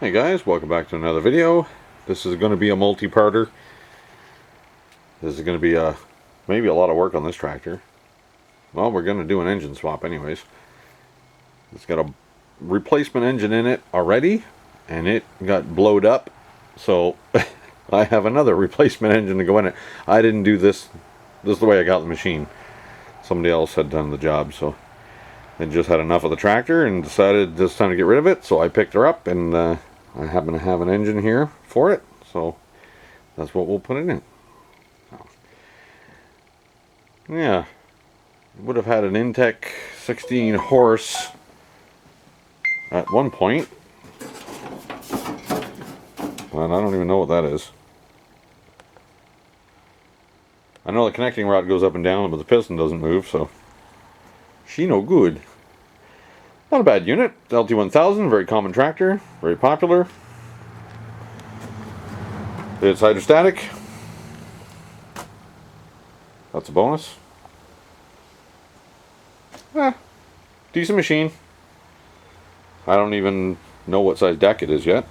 Hey guys, welcome back to another video. This is going to be a multi-parter. This is going to be maybe a lot of work on this tractor. Well, we're going to do an engine swap anyways. It's got a replacement engine in it already, and it got blowed up. So I have another replacement engine to go in it. I didn't do this. This is the way I got the machine. Somebody else had done the job, so I just had enough of the tractor and decided it's time to get rid of it. So I picked her up, and I happen to have an engine here for it, so that's what we'll put it in. So, yeah, it would have had an Intech 16 horse at one point, but I don't even know what that is. I know the connecting rod goes up and down, but the piston doesn't move, so she no good. Not a bad unit. LT1000, very common tractor, very popular. It's hydrostatic. That's a bonus. Decent machine. I don't even know what size deck it is yet,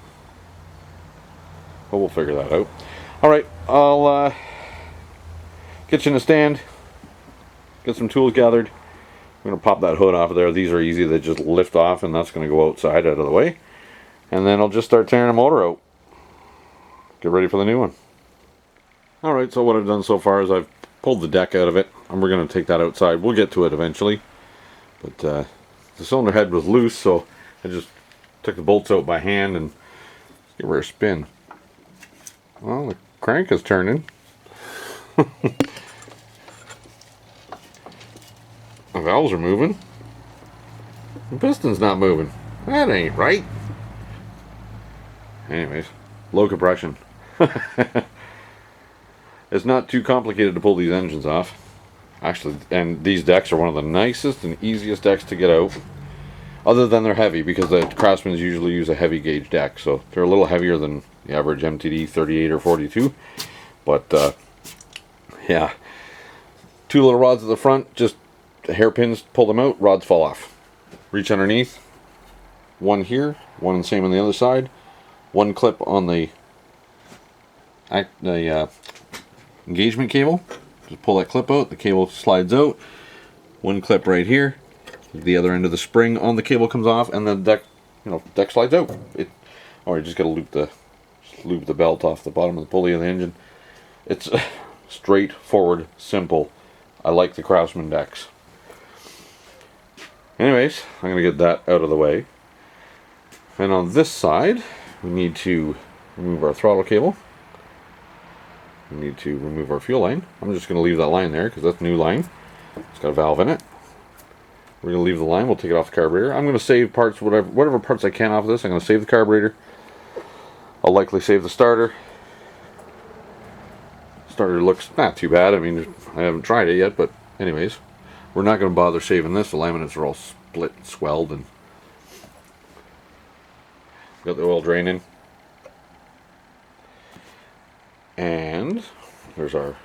but we'll figure that out. Alright, I'll get you in a stand, get some tools gathered. I'm going to pop that hood off of there. These are easy, they just lift off, and that's going to go outside out of the way. And then I'll just start tearing the motor out. Get ready for the new one. Alright, so what I've done so far is I've pulled the deck out of it, and we're going to take that outside. We'll get to it eventually. But the cylinder head was loose, so I just took the bolts out by hand and give her a spin. Well, the crank is turning. The valves are moving. The piston's not moving. That ain't right. Anyways, low compression. It's not too complicated to pull these engines off. Actually, and these decks are one of the nicest and easiest decks to get out. Other than they're heavy, because the Craftsmans usually use a heavy gauge deck. So they're a little heavier than the average MTD 38 or 42. But, yeah. Two little rods at the front, just hairpins, pull them out, rods fall off. Reach underneath, one here, one the same on the other side, one clip on the engagement cable. Just pull that clip out, the cable slides out, one clip right here, the other end of the spring on the cable comes off, and the deck, deck slides out. Or you just gotta loop the belt off the bottom of the pulley of the engine. It's straightforward, simple. I like the Craftsman decks. Anyways, I'm going to get that out of the way. And on this side, we need to remove our throttle cable. We need to remove our fuel line. I'm just going to leave that line there because that's a new line. It's got a valve in it. We're going to leave the line. We'll take it off the carburetor. I'm going to save parts, whatever parts I can off of this. I'm going to save the carburetor. I'll likely save the starter. Starter looks not too bad. I mean, I haven't tried it yet, but anyways, we're not going to bother shaving this. The laminates are all split and swelled, and got the oil drain in. And there's the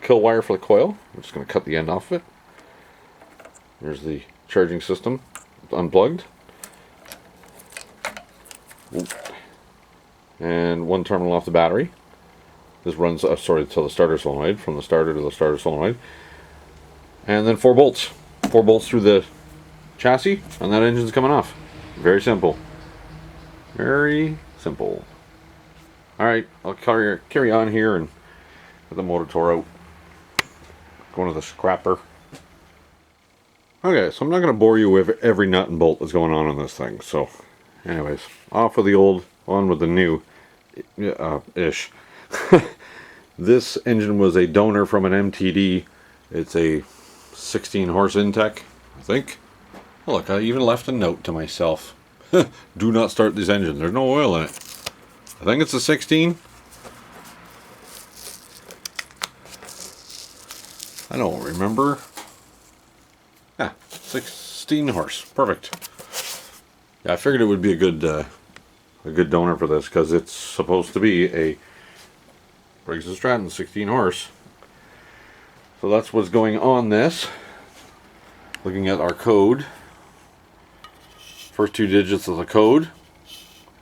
kill wire for the coil. I'm just going to cut the end off of it. There's the charging system. It's unplugged. And one terminal off the battery. This runs, to the starter solenoid, from the starter to the starter solenoid. And then 4 bolts. 4 bolts through the chassis, and that engine's coming off. Very simple. Very simple. Alright, I'll carry on here and get the motor tore out. Going to the scrapper. Okay, so I'm not going to bore you with every nut and bolt that's going on this thing. So, anyways, off with the old, on with the new ish. This engine was a donor from an MTD. It's a 16 horse Intech, I think. Oh, look, I even left a note to myself. Do not start this engine. There's no oil in it. I think it's a 16. I don't remember. Yeah, 16 horse. Perfect. Yeah, I figured it would be a good donor for this because it's supposed to be a Briggs & Stratton 16 horse. So that's what's going on this. Looking at our code. First 2 digits of the code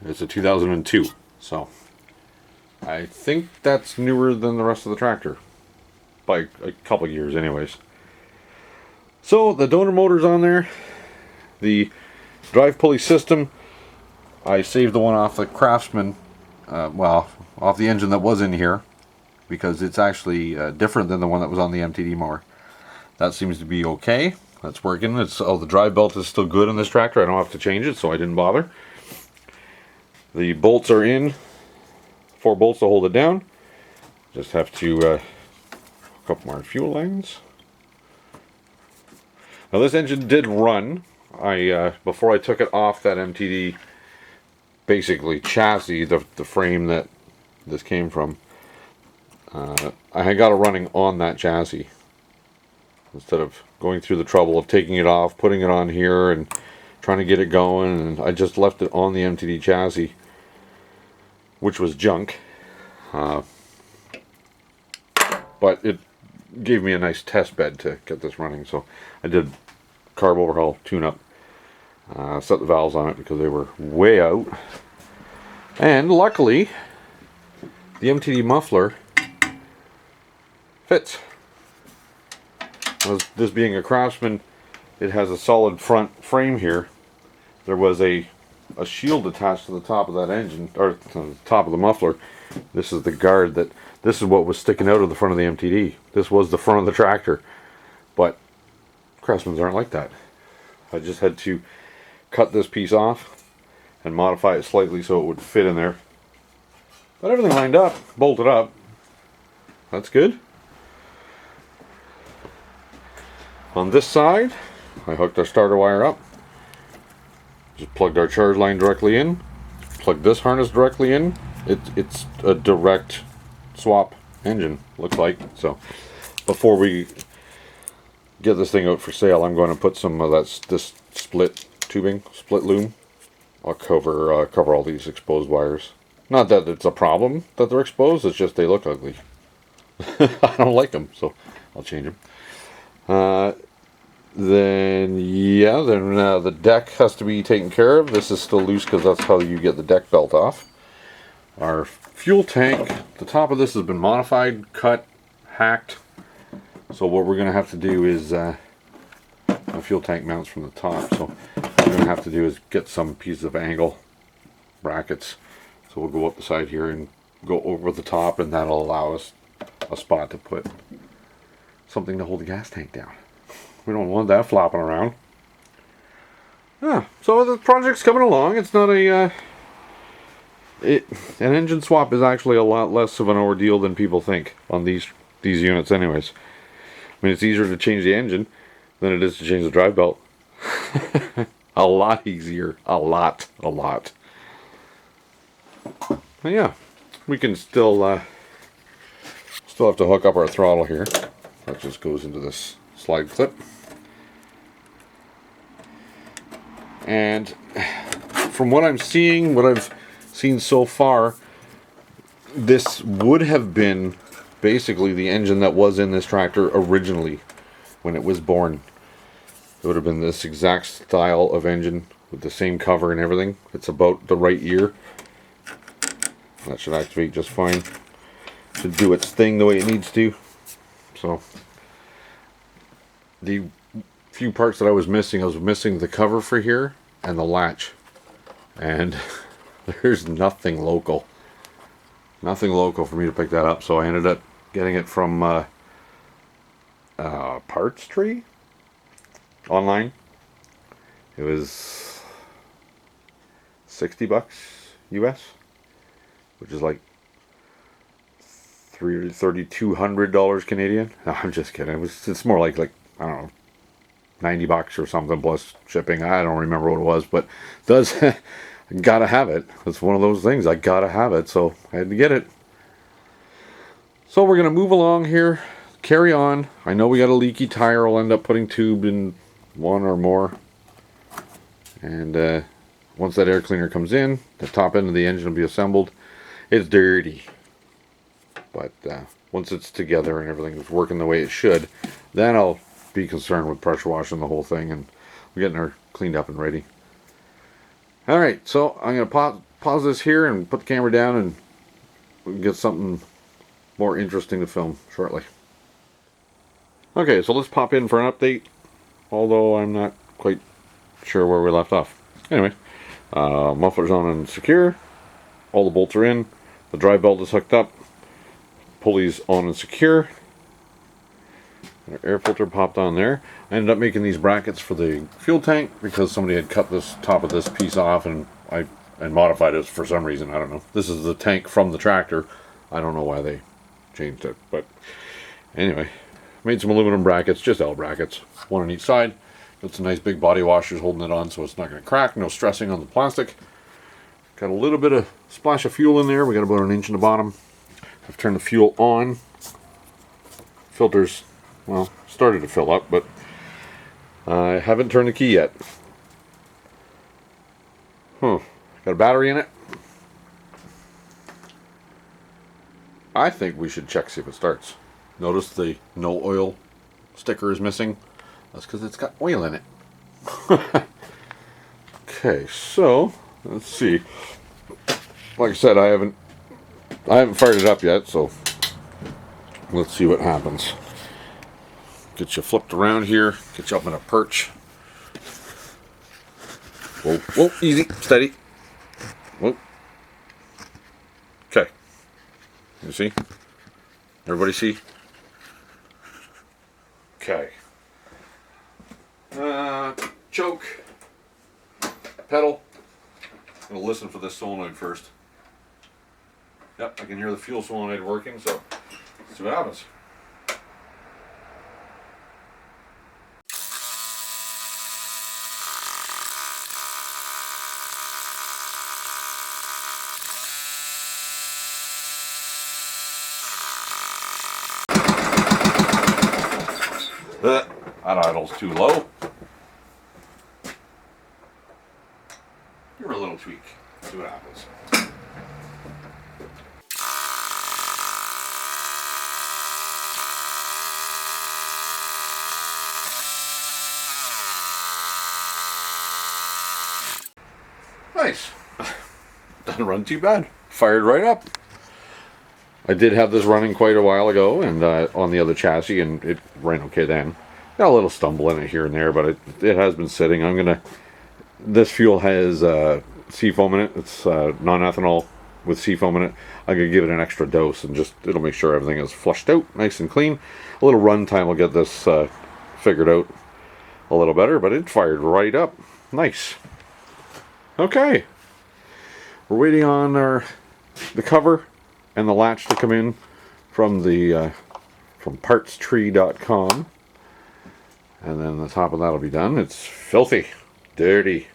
It's a 2002, so I think that's newer than the rest of the tractor by a couple years anyways. So the donor motor's on there. The drive pulley system, I saved the one off the Craftsman, well, off the engine that was in here, because it's actually different than the one that was on the MTD mower. That seems to be okay. That's working. The drive belt is still good in this tractor. I don't have to change it, so I didn't bother. The bolts are in. 4 bolts to hold it down. Just have to hook up my fuel lines. Now this engine did run. Before I took it off that MTD, basically chassis, the frame that this came from, I had got it running on that chassis instead of going through the trouble of taking it off, putting it on here and trying to get it going, and I just left it on the MTD chassis, which was junk, but it gave me a nice test bed to get this running. So I did carb overhaul, tune up, set the valves on it because they were way out, and luckily the MTD muffler fits. This being a Craftsman, it has a solid front frame here. There was a shield attached to the top of that engine, or to the top of the muffler. This is the guard this is what was sticking out of the front of the MTD. This was the front of the tractor, but Craftsmans aren't like that. I just had to cut this piece off and modify it slightly so it would fit in there. But everything lined up, bolted up. That's good. On this side, I hooked our starter wire up. Just plugged our charge line directly in. Plugged this harness directly in. It's a direct swap engine, looks like. So before we get this thing out for sale, I'm going to put some of this split tubing, split loom. I'll cover all these exposed wires. Not that it's a problem that they're exposed, it's just they look ugly. I don't like them, so I'll change them. Then the deck has to be taken care of. This is still loose because that's how you get the deck belt off. Our fuel tank, the top of this has been modified, cut, hacked. So what we're going to have to do is, the fuel tank mounts from the top, so what we're going to have to do is get some pieces of angle brackets. So we'll go up the side here and go over the top, and that'll allow us a spot to put something to hold the gas tank down. We don't want that flopping around. Yeah, so the project's coming along. It's not an engine swap is actually a lot less of an ordeal than people think on these units anyways. I mean, it's easier to change the engine than it is to change the drive belt. A lot easier. A lot. But yeah, we can still have to hook up our throttle here. That just goes into this slide clip. And from what I'm seeing, what I've seen so far, this would have been basically the engine that was in this tractor originally when it was born. It would have been this exact style of engine with the same cover and everything. It's about the right year. That should activate just fine. Should do its thing the way it needs to. So the few parts that I was missing the cover for here and the latch, and there's nothing local for me to pick that up, so I ended up getting it from Parts Tree online. It was $60 US, which is like $3,200 Canadian. No, I'm just kidding. It's more like I don't know, $90 or something plus shipping. I don't remember what it was, but it does. Gotta have it. It's one of those things. I gotta have it, so I had to get it. So we're gonna move along here, carry on. I know we got a leaky tire. I'll end up putting tube in one or more, and once that air cleaner comes in, the top end of the engine will be assembled. It's dirty, but once it's together and everything is working the way it should, then I'll be concerned with pressure washing the whole thing and getting her cleaned up and ready. Alright, so I'm going to pause this here and put the camera down, and we can get something more interesting to film shortly. Okay, so let's pop in for an update, although I'm not quite sure where we left off. Anyway, muffler's on and secure, all the bolts are in, the drive belt is hooked up, pulley's on and secure, our air filter popped on there. I ended up making these brackets for the fuel tank because somebody had cut this top of this piece off, and I modified it for some reason. I don't know. This is the tank from the tractor. I don't know why they changed it, but anyway, made some aluminum brackets, just L brackets, one on each side. Got some nice big body washers holding it on so it's not going to crack. No stressing on the plastic. Got a little bit of splash of fuel in there. We got about an inch in the bottom. I've turned the fuel on. Filters, well, started to fill up, but I haven't turned the key yet. Got a battery in it. I think we should check, see if it starts. Notice the no oil sticker is missing. That's because it's got oil in it. Okay, so let's see. Like I said, I haven't fired it up yet, so let's see what happens. Get you flipped around here, get you up in a perch. Whoa, whoa, easy, steady. Whoa. Okay. You see? Everybody see? Okay. Choke. Pedal. I'm gonna listen for this solenoid first. Yep, I can hear the fuel solenoid working, so let's see what happens. That idle's too low. Give her a little tweak. See what happens. Nice. Doesn't run too bad. Fired right up. I did have this running quite a while ago, and on the other chassis, and it ran okay then. Got a little stumble in it here and there, but it has been sitting. This fuel has seafoam in it. It's non-ethanol with seafoam in it. I'm gonna give it an extra dose, and it'll make sure everything is flushed out, nice and clean. A little run time will get this figured out a little better, but it fired right up. Nice. Okay. We're waiting on the cover and the latch to come in from from partstree.com, and then the top of that'll be done. It's filthy, dirty.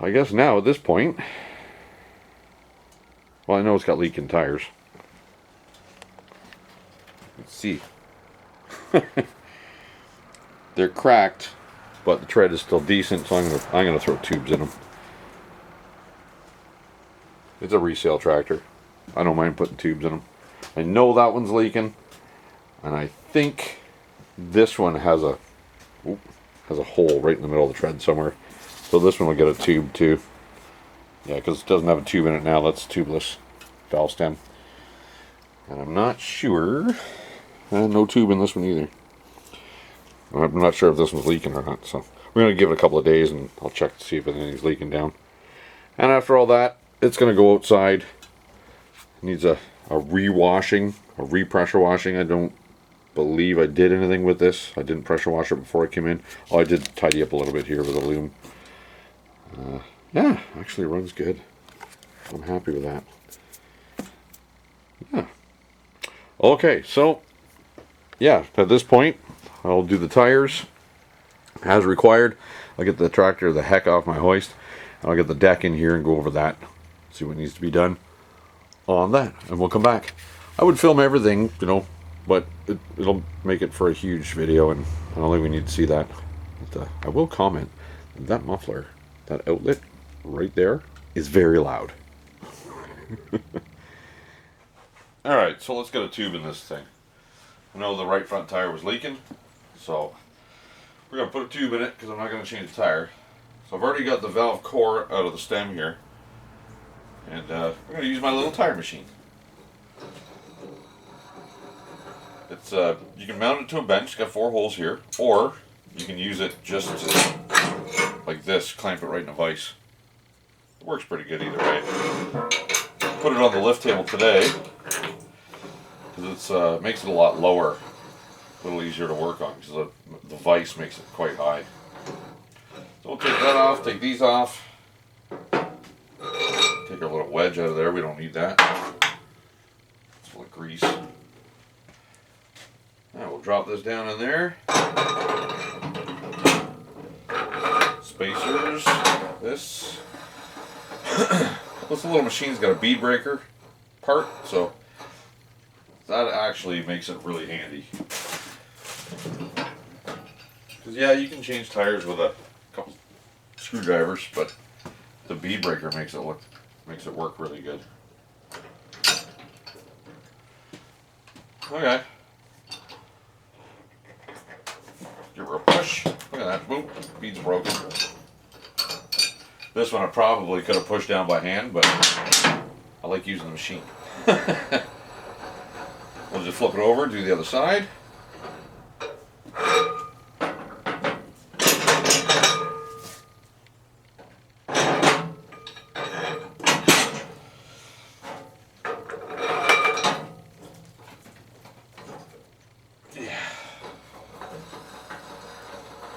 I guess now at this point, well, I know it's got leaking tires. Let's see. They're cracked, but the tread is still decent, so I'm gonna throw tubes in them. It's a resale tractor. I don't mind putting tubes in them. I know that one's leaking, and I think this one has a hole right in the middle of the tread somewhere. So this one will get a tube too. Yeah, because it doesn't have a tube in it now. That's tubeless valve stem. And I'm not sure. No tube in this one either. I'm not sure if this one's leaking or not. So we're going to give it a couple of days, and I'll check to see if anything's leaking down. And after all that, it's going to go outside. It needs a re-washing, a re-pressure washing. I don't believe I did anything with this. I didn't pressure wash it before I came in. Oh, I did tidy up a little bit here with the loom. Yeah, actually it runs good. I'm happy with that. Yeah. Okay, so yeah, at this point I'll do the tires as required. I'll get the tractor the heck off my hoist, and I'll get the deck in here and go over that, see what needs to be done on that, and we'll come back. I would film everything, you know, but it'll make it for a huge video, and I don't think we need to see that. But, I will comment that muffler, that outlet right there, is very loud. Alright, so let's get a tube in this thing. I know the right front tire was leaking, so we're going to put a tube in it because I'm not going to change the tire. So I've already got the valve core out of the stem here, and I'm going to use my little tire machine. It's you can mount it to a bench. It's got 4 holes here, or you can use it just like this, clamp it right in a vise. It works pretty good either way. Put it on the lift table today because it makes it a lot lower, a little easier to work on because the vise makes it quite high. So we'll take that off, take these off, take our little wedge out of there. We don't need that. It's full of grease. Now we'll drop this down in there. Spacers, this. This little machine's got a bead breaker part, so that actually makes it really handy. Because yeah, you can change tires with a couple screwdrivers, but the bead breaker makes it work really good. Okay. Give her a push. Look at that. Boom. Bead's broken. This one I probably could have pushed down by hand, but I like using the machine. We'll just flip it over, do the other side. Yeah.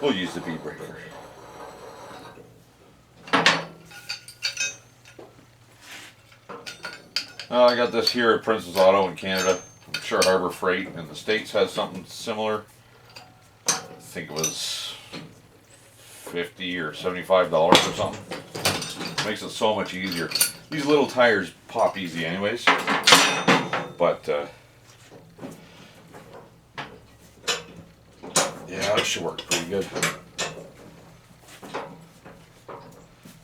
We'll use the bead breaker. I got this here at Princess Auto in Canada. I'm sure Harbor Freight in the States has something similar. I think it was $50 or $75 or something. Makes it so much easier. These little tires pop easy anyways, but yeah, it should work pretty good.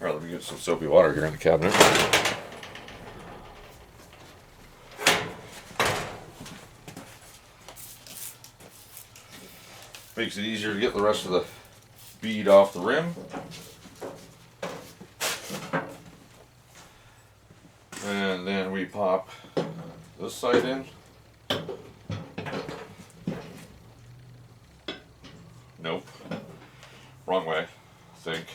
Alright, let me get some soapy water here in the cabinet. Makes it easier to get the rest of the bead off the rim. And then we pop this side in. Nope. Wrong way, I think.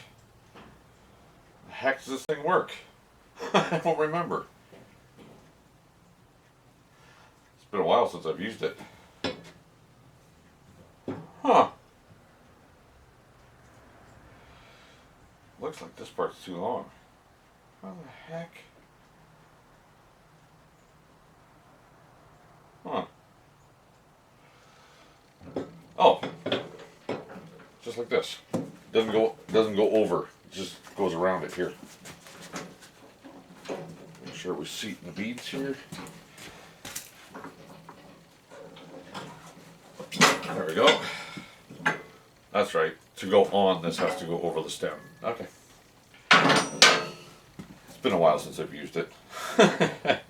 The heck does this thing work? I don't remember. It's been a while since I've used it. Huh. Looks like this part's too long. How the heck? Huh. Oh. Just like this. Doesn't go over. It just goes around it here. Make sure we're seating the beads here. There we go. That's right. To go on, this has to go over the stem. Okay. It's been a while since I've used it. It's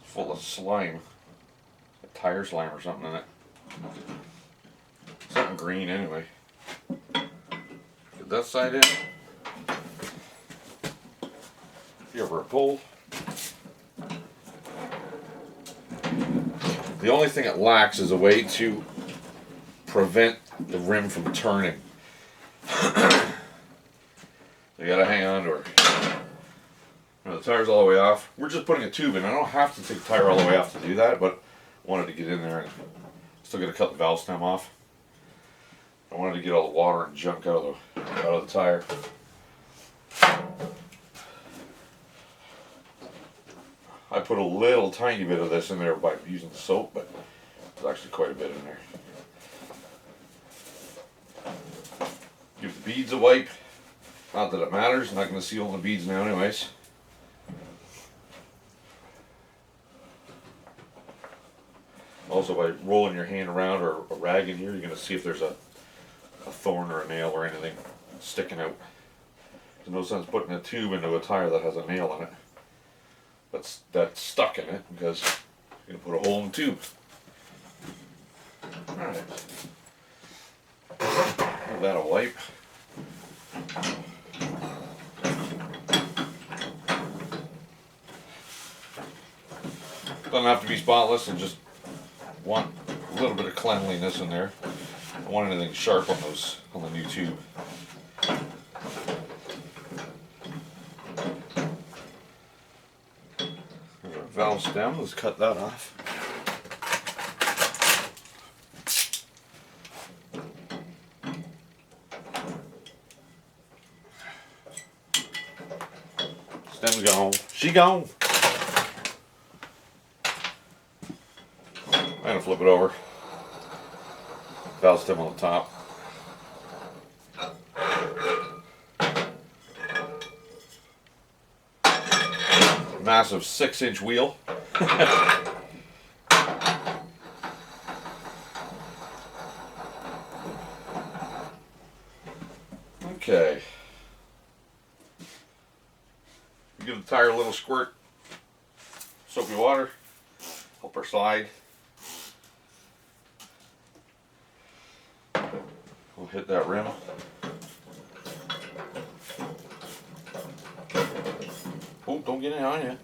full of slime. Tire slime or something in it. Something green anyway. Get that side in. Give her a pull. The only thing it lacks is a way to prevent the rim from turning. You gotta hang on to her. Now the tire's all the way off. We're just putting a tube in. I don't have to take the tire all the way off to do that, but I wanted to get in there and still gotta cut the valve stem off. I wanted to get all the water and junk out of the tire. I put a little tiny bit of this in there by using the soap, but there's actually quite a bit in there. Give the beads a wipe. Not that it matters, I'm not going to seal the beads now anyways. Also, by rolling your hand around or a rag in here, you're going to see if there's a thorn or a nail or anything sticking out. There's no sense putting a tube into a tire that has a nail in it. That's stuck in it because you're going to put a hole in the tube. Alright. There Give that a wipe. Doesn't have to be spotless, and just want a little bit of cleanliness in there. I don't want anything sharp on the new tube. There's our valve stem. Let's cut that off. Stem's gone. She gone. I'm gonna flip it over. Valve stem on the top. Massive 6-inch wheel. Okay. Give the tire a little squirt. Soapy water. Help her slide. We'll hit that rim. Oh, don't get it on you.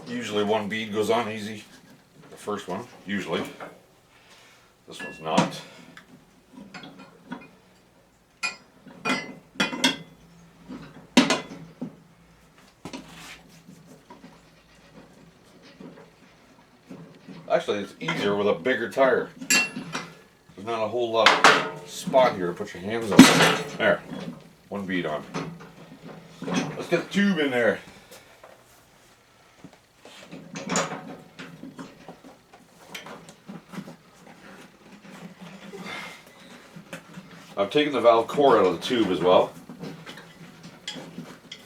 Usually one bead goes on easy. The first one, usually. This one's not. Actually, it's easier with a bigger tire. There's not a whole lot of spot here to put your hands on. There, one bead on. Let's get the tube in there. I've taken the valve core out of the tube as well.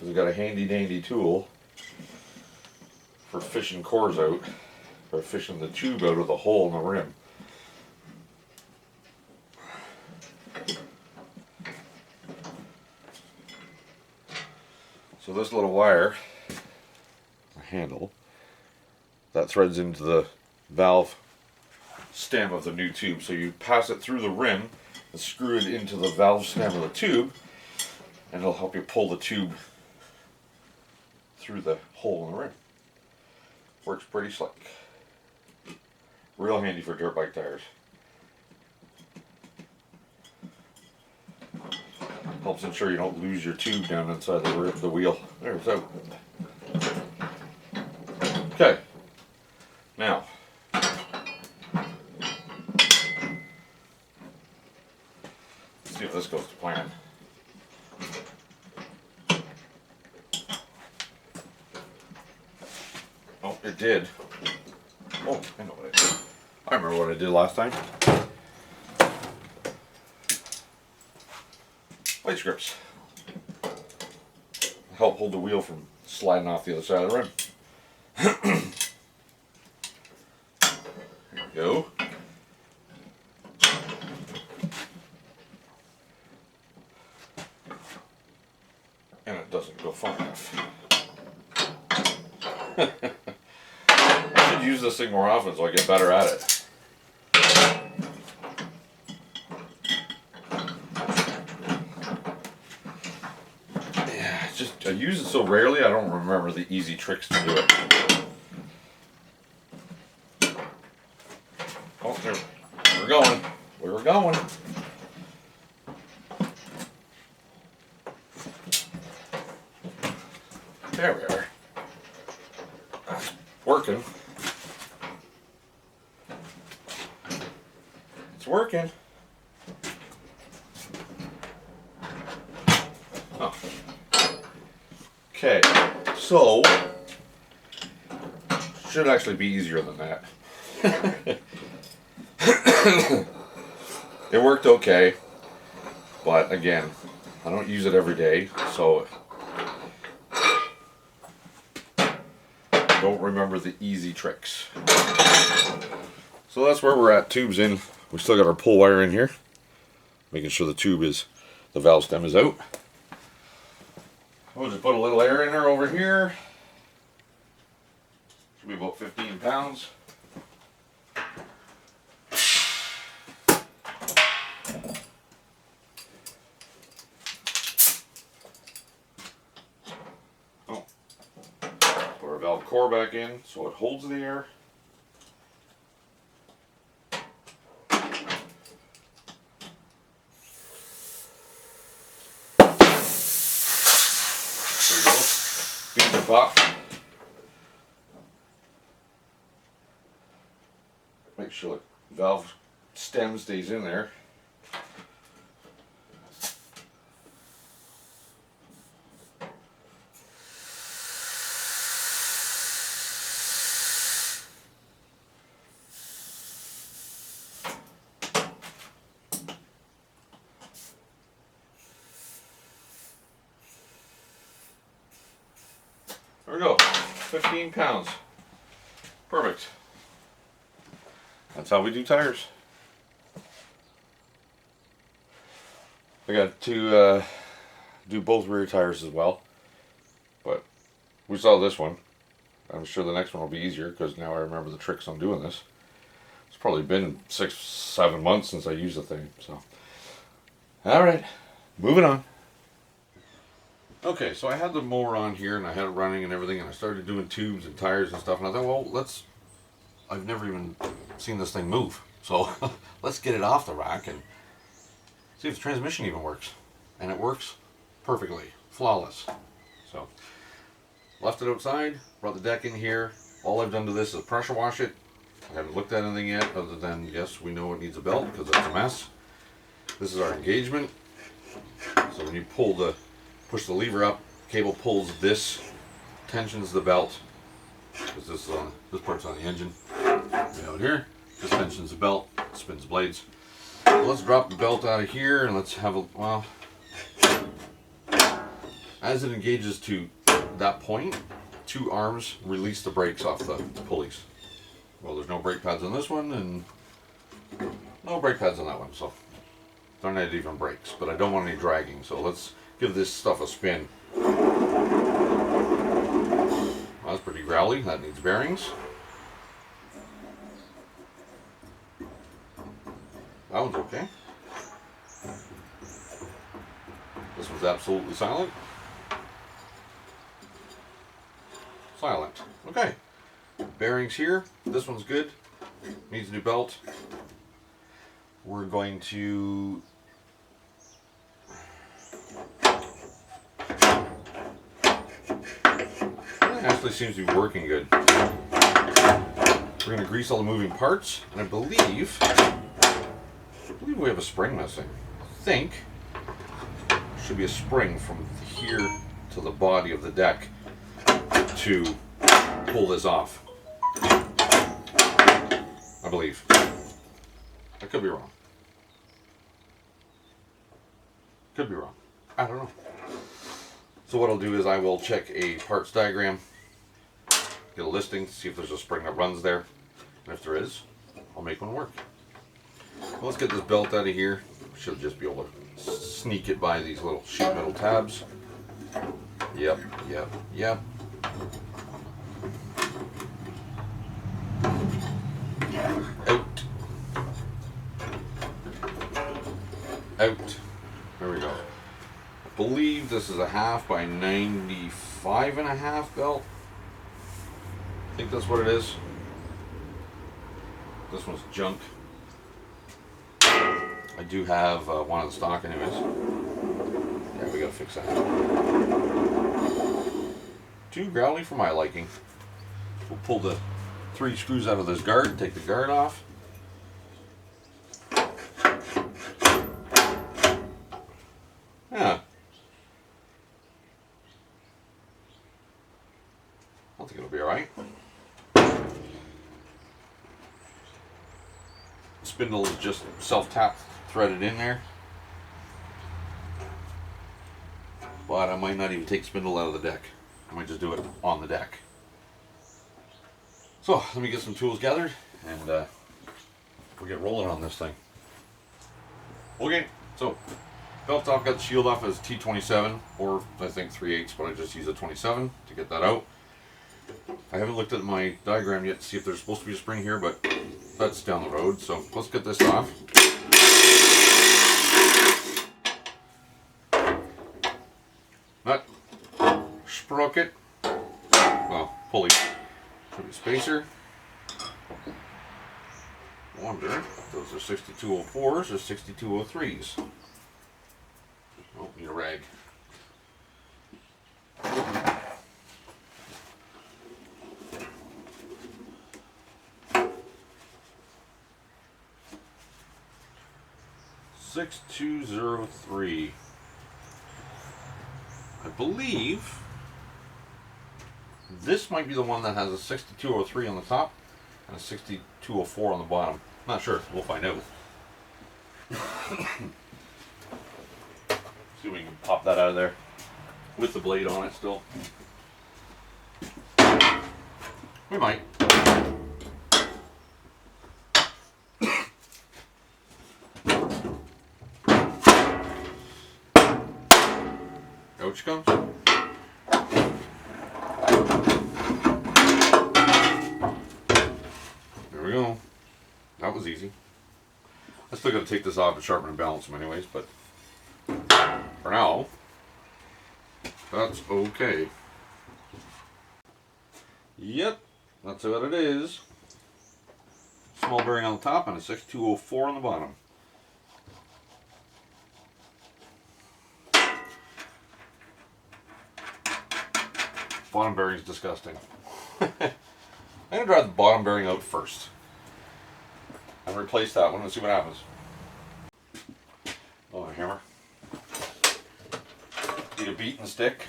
I've got a handy dandy tool for fishing cores out, or fishing the tube out of the hole in the rim. So this little wire, handle, that threads into the valve stem of the new tube. So you pass it through the rim and screw it into the valve stem of the tube, and it'll help you pull the tube through the hole in the rim. Works pretty slick. Real handy for dirt bike tires. Helps ensure you don't lose your tube down inside the wheel. There it's out. Okay. Now, let's see if this goes to plan. Oh, it did. Oh, I know what I did. I remember what I did last time. Vice grips. Help hold the wheel from sliding off the other side of the rim. There we go. And it doesn't go far enough. I should use this thing more often so I get better at it. Yeah, I use it so rarely I don't remember the easy tricks to do it. Oh, there. We're going. We're going. There we are. Working. It's working. Oh. Okay, so should actually be easier than that. It worked okay, but again, I don't use it every day, so don't remember the easy tricks. So that's where we're at. Tubes in. We still got our pull wire in here, making sure the the valve stem is out. We'll just put a little air in there over here. Should be about 15 pounds. Oh. Put our valve core back in so it holds the air. Up. Make sure the valve stem stays in there. There we go, 15 pounds. Perfect. That's how we do tires. I got to do both rear tires as well, but we saw this one. I'm sure the next one will be easier because now I remember the tricks on doing this. It's probably been 6-7 months since I used the thing, so. Alright, moving on. Okay, so I had the mower on here and I had it running and everything, and I started doing tubes and tires and stuff, and I thought, well, I've never even seen this thing move, so let's get it off the rack and see if the transmission even works. And it works perfectly, flawless. So, left it outside, brought the deck in here. All I've done to this is pressure wash it. I haven't looked at anything yet other than, yes, we know it needs a belt because it's a mess. This is our engagement. So when you push the lever up, cable pulls this, tensions the belt, because this part's on the engine. Out here, this tensions the belt, spins the blades. So let's drop the belt out of here and let's have a, well, as it engages to that point, two arms release the brakes off the pulleys. Well, there's no brake pads on this one and no brake pads on that one, so don't need even brakes, but I don't want any dragging, so let's give this stuff a spin. Well, that's pretty growly. That needs bearings. That one's okay. This one's absolutely silent. Silent. Okay. Bearings here. This one's good. Needs a new belt. We're going to actually seems to be working good. We're going to grease all the moving parts, and I believe we have a spring missing. I think there should be a spring from here to the body of the deck to pull this off. I believe. I could be wrong. Could be wrong. I don't know. So what I'll do is I will check a parts diagram, get a listing, see if there's a spring that runs there, and if there is, I'll make one work. Well, let's get this belt out of here. Should just be able to sneak it by these little sheet metal tabs. Yep. Out. There we go. I believe this is a 1/2 by 95.5 belt. I think that's what it is. This one's junk. I do have one of the stock anyways. Yeah, we gotta fix that. Too growly for my liking. We'll pull the 3 screws out of this guard, take the guard off. Yeah. I think it'll be alright. Spindle is just self-tapped, threaded in there. But I might not even take spindle out of the deck. I might just do it on the deck. So let me get some tools gathered and we'll get rolling on this thing. Okay, so Belt top got the shield off as T27, or I think 3/8, but I just use a 27 to get that out. I haven't looked at my diagram yet to see if there's supposed to be a spring here, but that's down the road, so let's get this off. That sprocket, well, pulley, spacer. Wonder if those are 6204s or 6203s. Oh, need a rag. (6203). I believe this might be the one that has a 6203 on the top and a 6204 on the bottom. Not sure. We'll find out. See if we can pop that out of there with the blade on it still. We might. Out she comes. There we go. That was easy. I still got to take this off and sharpen and balance them anyways, but for now, that's okay. Yep, that's what it is. Small bearing on the top and a 6204 on the bottom. Bottom bearing is disgusting. I'm going to drive the bottom bearing out first and replace that one and see what happens. Oh, a hammer. Need a beating stick.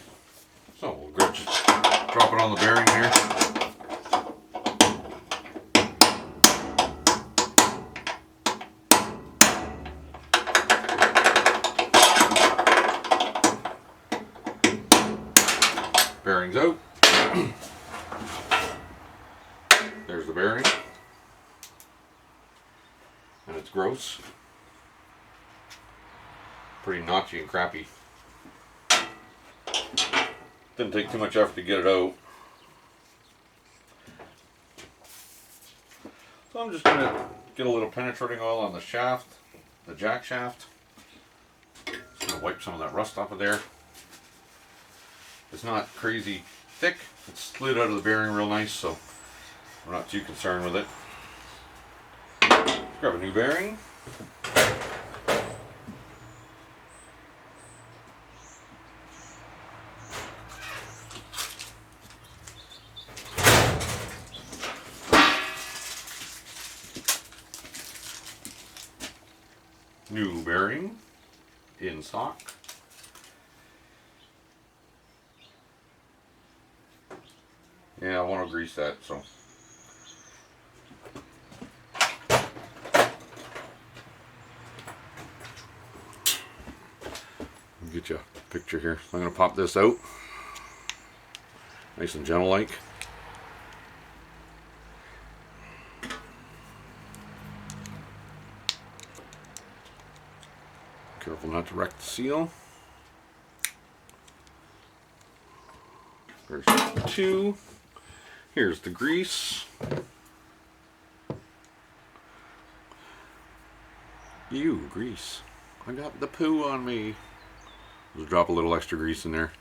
So we'll just drop it on the bearing here. Bearings out. There's the bearing. And it's gross. Pretty notchy and crappy. Didn't take too much effort to get it out. So I'm just going to get a little penetrating oil on the shaft, the jack shaft. Just going to wipe some of that rust off of there. It's not crazy thick. It's slid out of the bearing real nice, so I'm not too concerned with it. Let's grab a new bearing. New bearing in stock. Yeah, I want to grease that, so. Get you a picture here. I'm going to pop this out. Nice and gentle like. Careful not to wreck the seal. There's two. Here's the grease. You, grease. I got the poo on me. Just drop a little extra grease in there.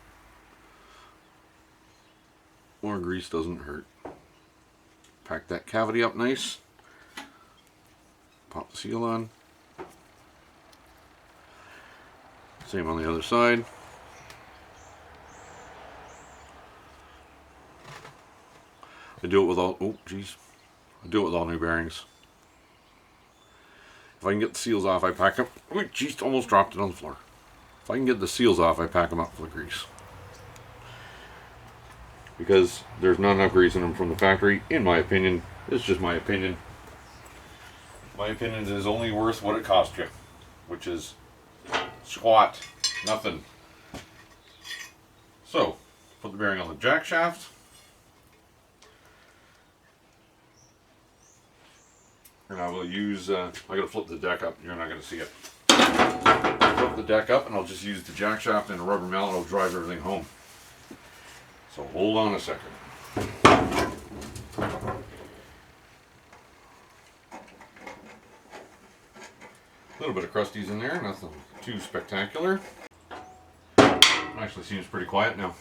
More grease doesn't hurt. Pack that cavity up nice. Pop the seal on. Same on the other side. I do it with all, oh geez, I do it with all new bearings. If I can get the seals off, I pack them, oh geez, almost dropped it on the floor. If I can get the seals off, I pack them up full of grease. Because there's not enough grease in them from the factory, in my opinion. It's just my opinion. My opinion is only worth what it cost you, which is squat, nothing. So, put the bearing on the jack shaft. And I will use, I gotta flip the deck up, you're not gonna see it. Flip the deck up and I'll just use the jack shaft and a rubber mallet. I'll drive everything home. So hold on a second. A little bit of crusties in there, nothing too spectacular. Actually seems pretty quiet now.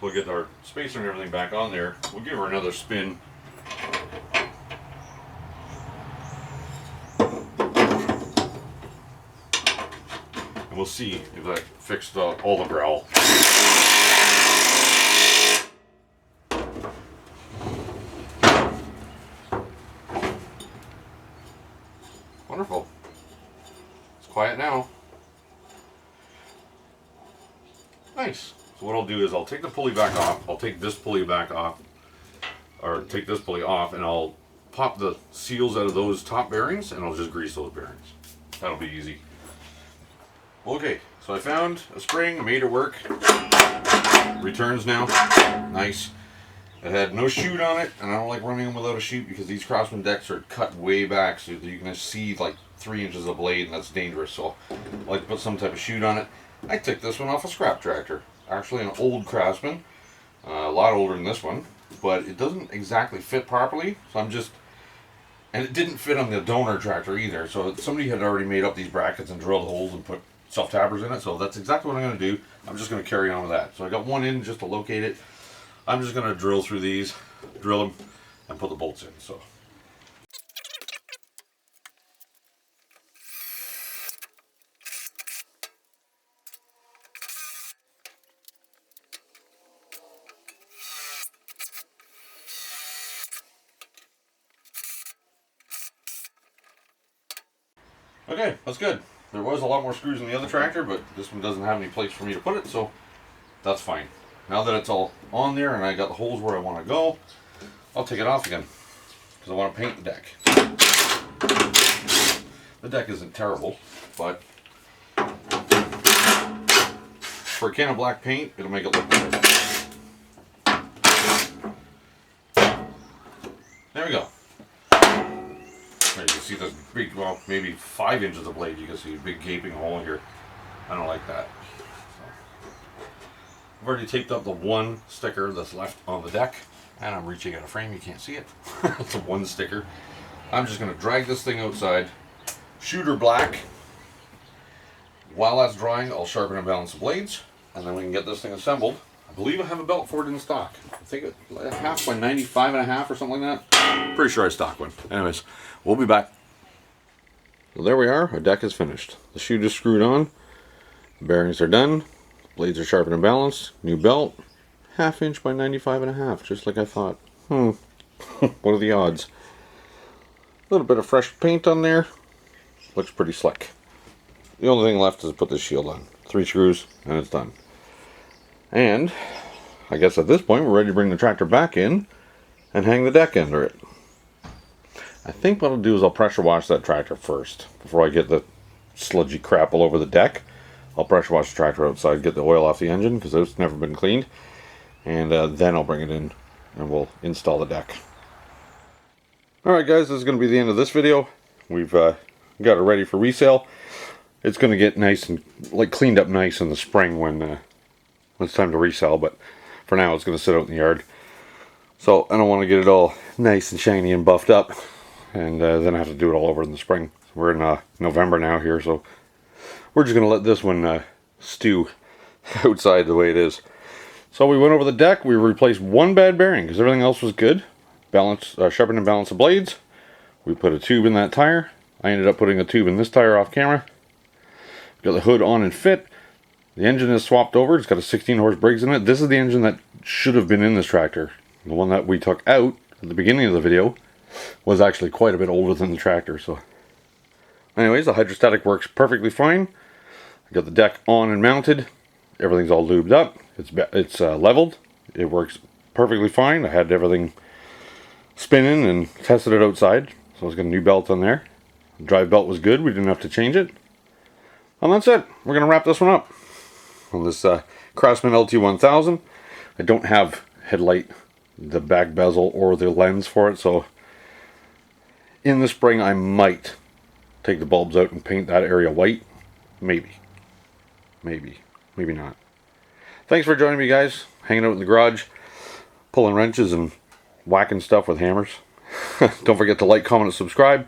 So we'll get our spacer and everything back on there. We'll give her another spin. And we'll see if that fixed all the growl. Wonderful. It's quiet now. Nice. So what I'll do is I'll take the pulley back off. I'll take this pulley back off, or take this pulley off, and I'll pop the seals out of those top bearings, and I'll just grease those bearings. That'll be easy. Okay, so I found a spring. I made it work. Returns now. Nice. It had no chute on it, and I don't like running them without a chute because these Craftsman decks are cut way back, so you can see like 3 inches of blade, and that's dangerous. So I like to put some type of chute on it. I took this one off a scrap tractor. Actually, an old Craftsman, a lot older than this one, but it doesn't exactly fit properly. So I'm just, and it didn't fit on the donor tractor either. So somebody had already made up these brackets and drilled holes and put self-tappers in it. So that's exactly what I'm going to do. I'm just going to carry on with that. So I got one in just to locate it. I'm just going to drill through these, drill them, and put the bolts in. So. Okay, that's good. There was a lot more screws in the other tractor, but this one doesn't have any place for me to put it, so that's fine. Now that it's all on there and I got the holes where I want to go, I'll take it off again because I want to paint the deck. The deck isn't terrible, but for a can of black paint, it'll make it look better. There we go. There you can see this big, well, maybe 5 inches of blade. You can see a big gaping hole here. I don't like that. I've already taped up the one sticker that's left on the deck, and I'm reaching out a frame. You can't see it. It's a one sticker. I'm just going to drag this thing outside, shoot her black. While that's drying, I'll sharpen and balance the blades, and then we can get this thing assembled. I believe I have a belt for it in stock. I think it's 1/2 by 95.5 or something like that. Pretty sure I stock one. Anyways, we'll be back. So there we are. Our deck is finished. The chute is screwed on. The bearings are done. Blades are sharpened and balanced. New belt. 1/2 inch by 95.5, just like I thought. What are the odds? A little bit of fresh paint on there. Looks pretty slick. The only thing left is to put the shield on. 3 screws and it's done. And I guess at this point we're ready to bring the tractor back in and hang the deck under it. I think what I'll do is I'll pressure wash that tractor first before I get the sludgy crap all over the deck. I'll pressure wash the tractor outside, get the oil off the engine because it's never been cleaned, and then I'll bring it in and we'll install the deck. Alright guys, this is going to be the end of this video. We've got it ready for resale. It's going to get nice and cleaned up nice in the spring when it's time to resell, but for now it's going to sit out in the yard. So I don't want to get it all nice and shiny and buffed up and then I have to do it all over in the spring. We're in November now here, so we're just going to let this one stew outside the way it is. So we went over the deck. We replaced one bad bearing because everything else was good. Sharpened and balanced the blades. We put a tube in that tire. I ended up putting a tube in this tire off camera. Got the hood on and fit. The engine is swapped over. It's got a 16 horse Briggs in it. This is the engine that should have been in this tractor. The one that we took out at the beginning of the video was actually quite a bit older than the tractor. So anyways, the hydrostatic works perfectly fine. I got the deck on and mounted. Everything's all lubed up. It's leveled. It works perfectly fine. I had everything spinning and tested it outside. So it's got a new belt on there. The drive belt was good. We didn't have to change it. And that's it. We're going to wrap this one up on this Craftsman LT1000. I don't have the back bezel or the lens for it, so in the spring I might take the bulbs out and paint that area white. Maybe not. Thanks for joining me, guys. Hanging out in the garage, pulling wrenches and whacking stuff with hammers. Don't forget to like, comment, and subscribe.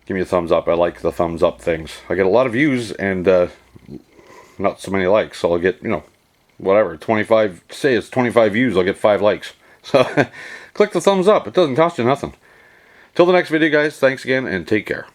Give me a thumbs up. I like the thumbs up things. I get a lot of views and not so many likes, so I'll get, you know, whatever, 25, say it's 25 views, I'll get 5 likes. So click the thumbs up. It doesn't cost you nothing. Till the next video, guys, thanks again and take care.